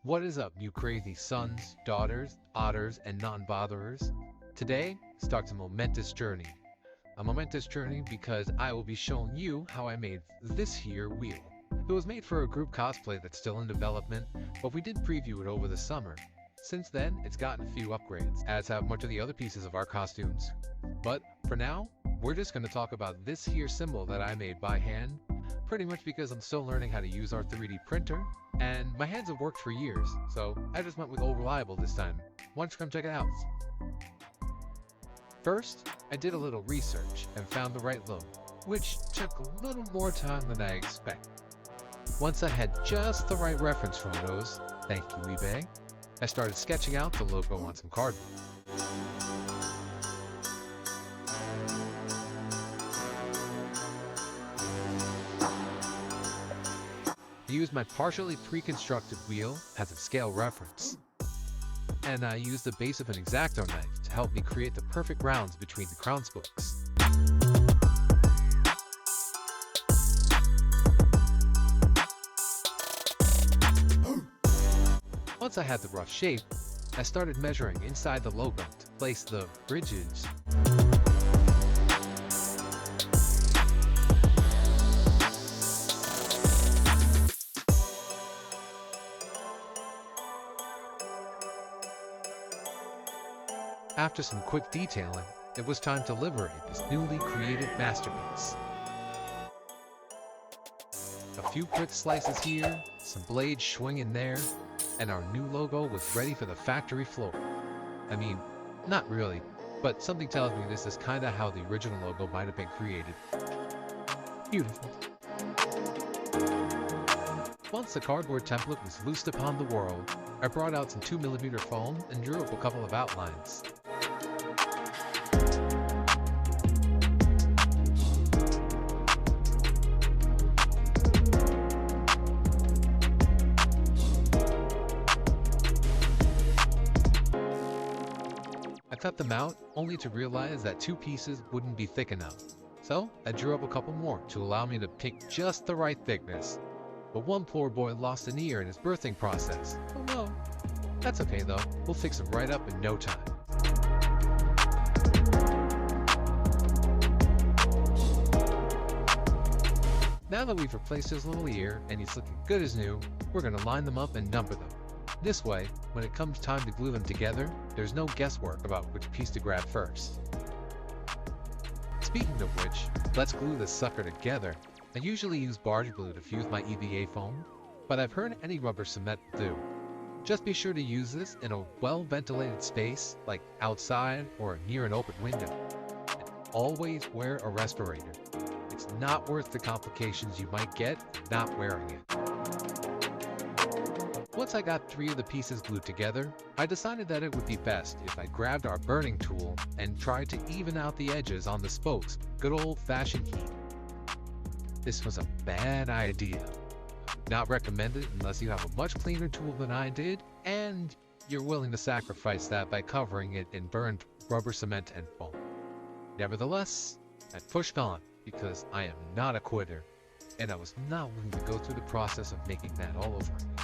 What is up, you crazy sons, daughters, otters, and non-botherers? Today starts a momentous journey. A momentous journey because I will be showing you how I made this here wheel. It was made for a group cosplay that's still in development, but we did preview it over the summer. Since then, it's gotten a few upgrades, as have much of the other pieces of our costumes. But for now, we're just going to talk about this here symbol that I made by hand, pretty much because I'm still learning how to use our 3D printer, and my hands have worked for years, so I just went with Old Reliable this time. Why don't you come check it out? First, I did a little research and found the right logo, which took a little more time than I expected. Once I had just the right reference photos, thank you eBay, I started sketching out the logo on some cardboard. I used my partially pre-constructed wheel as a scale reference, and I used the base of an X-Acto knife to help me create the perfect rounds between the crown spokes. Once I had the rough shape, I started measuring inside the logo to place the bridges. After some quick detailing, it was time to liberate this newly created masterpiece. A few quick slices here, some blades swinging there, and our new logo was ready for the factory floor. I mean, not really, but something tells me this is kinda how the original logo might have been created. Beautiful. Once the cardboard template was loosed upon the world, I brought out some 2mm foam and drew up a couple of outlines. I cut them out, only to realize that 2 pieces wouldn't be thick enough. So I drew up a couple more to allow me to pick just the right thickness. But one poor boy lost an ear in his birthing process. Oh no. That's okay though, we'll fix him right up in no time. Now that we've replaced his little ear and he's looking good as new, we're gonna line them up and number them. This way, when it comes time to glue them together, there's no guesswork about which piece to grab first. Speaking of which, let's glue this sucker together. I usually use barge glue to fuse my EVA foam, but I've heard any rubber cement will do. Just be sure to use this in a well-ventilated space, like outside or near an open window. And always wear a respirator. It's not worth the complications you might get not wearing it. Once I got 3 of the pieces glued together, I decided that it would be best if I grabbed our burning tool and tried to even out the edges on the spokes with good old-fashioned heat. This was a bad idea. Not recommended unless you have a much cleaner tool than I did, and you're willing to sacrifice that by covering it in burned rubber cement and foam. Nevertheless, I pushed on because I am not a quitter, and I was not willing to go through the process of making that all over again.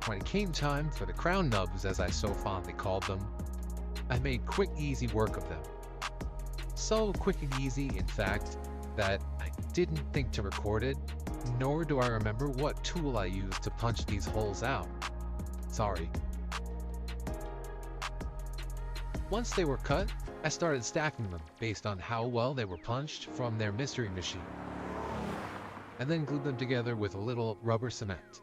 When it came time for the crown nubs, as I so fondly called them, I made quick, easy work of them. So quick and easy, in fact, that I didn't think to record it, nor do I remember what tool I used to punch these holes out. Sorry. Once they were cut, I started stacking them based on how well they were punched from their mystery machine, and then glued them together with a little rubber cement.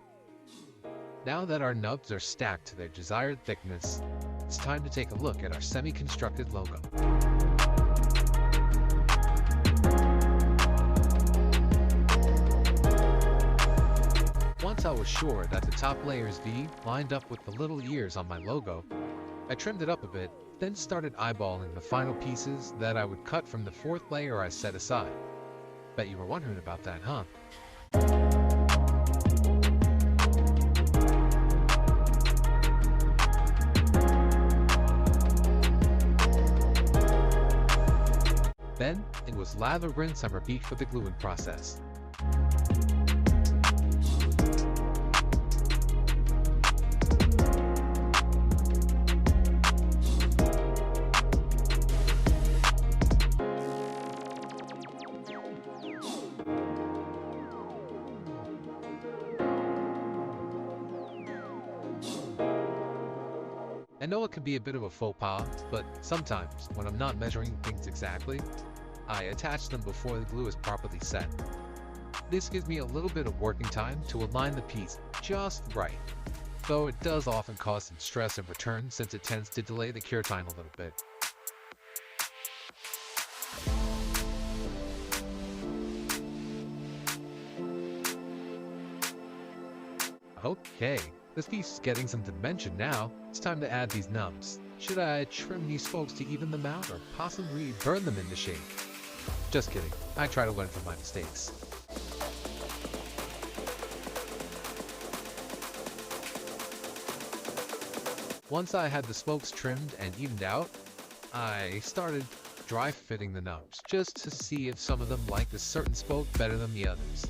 Now that our nubs are stacked to their desired thickness, it's time to take a look at our semi-constructed logo. Once I was sure that the top layer's V lined up with the little ears on my logo, I trimmed it up a bit, then started eyeballing the final pieces that I would cut from the 4th layer I set aside. Bet you were wondering about that, huh? Then, it was lather, rinse, and repeat for the gluing process. I know it can be a bit of a faux pas, but sometimes, when I'm not measuring things exactly, I attach them before the glue is properly set. This gives me a little bit of working time to align the piece just right, though it does often cause some stress in return since it tends to delay the cure time a little bit. Okay, this piece is getting some dimension now. It's time to add these nubs. Should I trim these spokes to even them out or possibly burn them into shape? Just kidding, I try to learn from my mistakes. Once I had the spokes trimmed and evened out, I started dry fitting the nubs, just to see if some of them liked a certain spoke better than the others.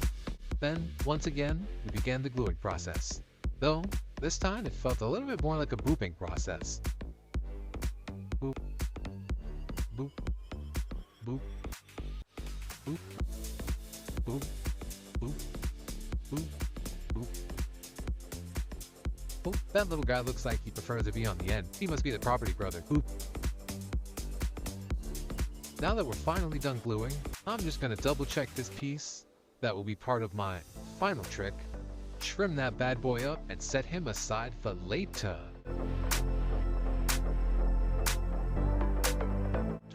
Then, once again, we began the gluing process. Though, this time it felt a little bit more like a booping process. Boop, boop, boop, boop, boop, boop, boop, boop. Oh, that little guy looks like he prefers to be on the end. He must be the property brother. Boop. Now that we're finally done gluing, I'm just gonna double check this piece. That will be part of my final trick. Trim that bad boy up and set him aside for later.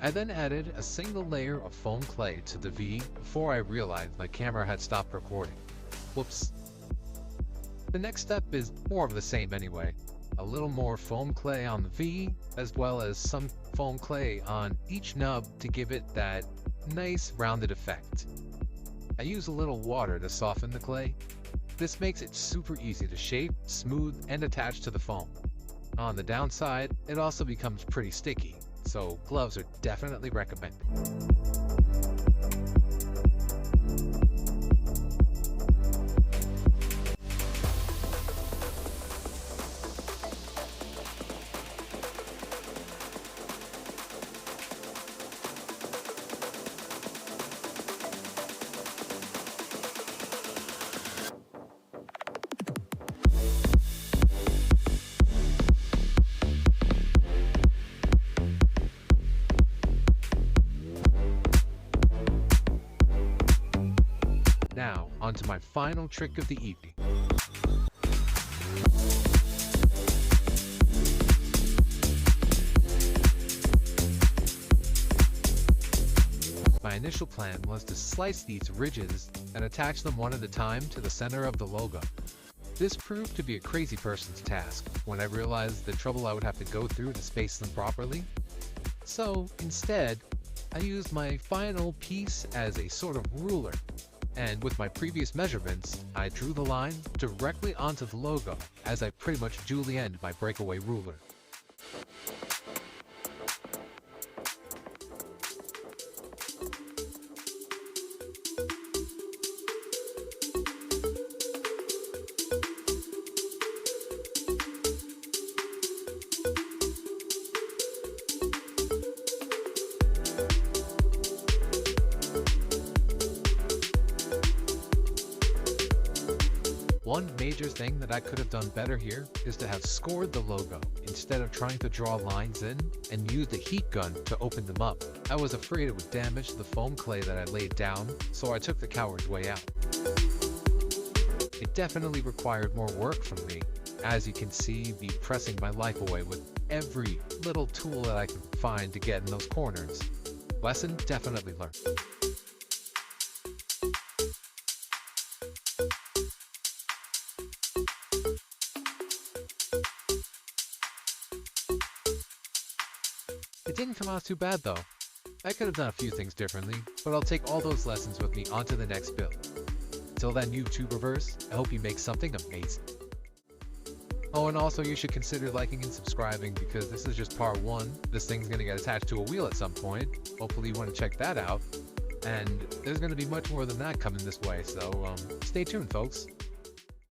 I then added a single layer of foam clay to the V before I realized my camera had stopped recording. Whoops. The next step is more of the same anyway. A little more foam clay on the V, as well as some foam clay on each nub to give it that nice rounded effect. I use a little water to soften the clay. This makes it super easy to shape, smooth, and attach to the foam. On the downside, it also becomes pretty sticky, so gloves are definitely recommended. Now, onto my final trick of the evening. My initial plan was to slice these ridges and attach them one at a time to the center of the logo. This proved to be a crazy person's task when I realized the trouble I would have to go through to space them properly. So, instead, I used my final piece as a sort of ruler. And with my previous measurements, I drew the line directly onto the logo as I pretty much julienned my breakaway ruler. One major thing that I could have done better here is to have scored the logo instead of trying to draw lines in and use the heat gun to open them up. I was afraid it would damage the foam clay that I laid down, so I took the coward's way out. It definitely required more work from me. As you can see, me pressing my life away with every little tool that I could find to get in those corners. Lesson definitely learned. It didn't come out too bad though. I could have done a few things differently, but I'll take all those lessons with me onto the next build. Till then, YouTuberverse, I hope you make something amazing. Oh, and also you should consider liking and subscribing because this is just part 1. This thing's gonna get attached to a wheel at some point. Hopefully you want to check that out. And there's gonna be much more than that coming this way, so stay tuned folks.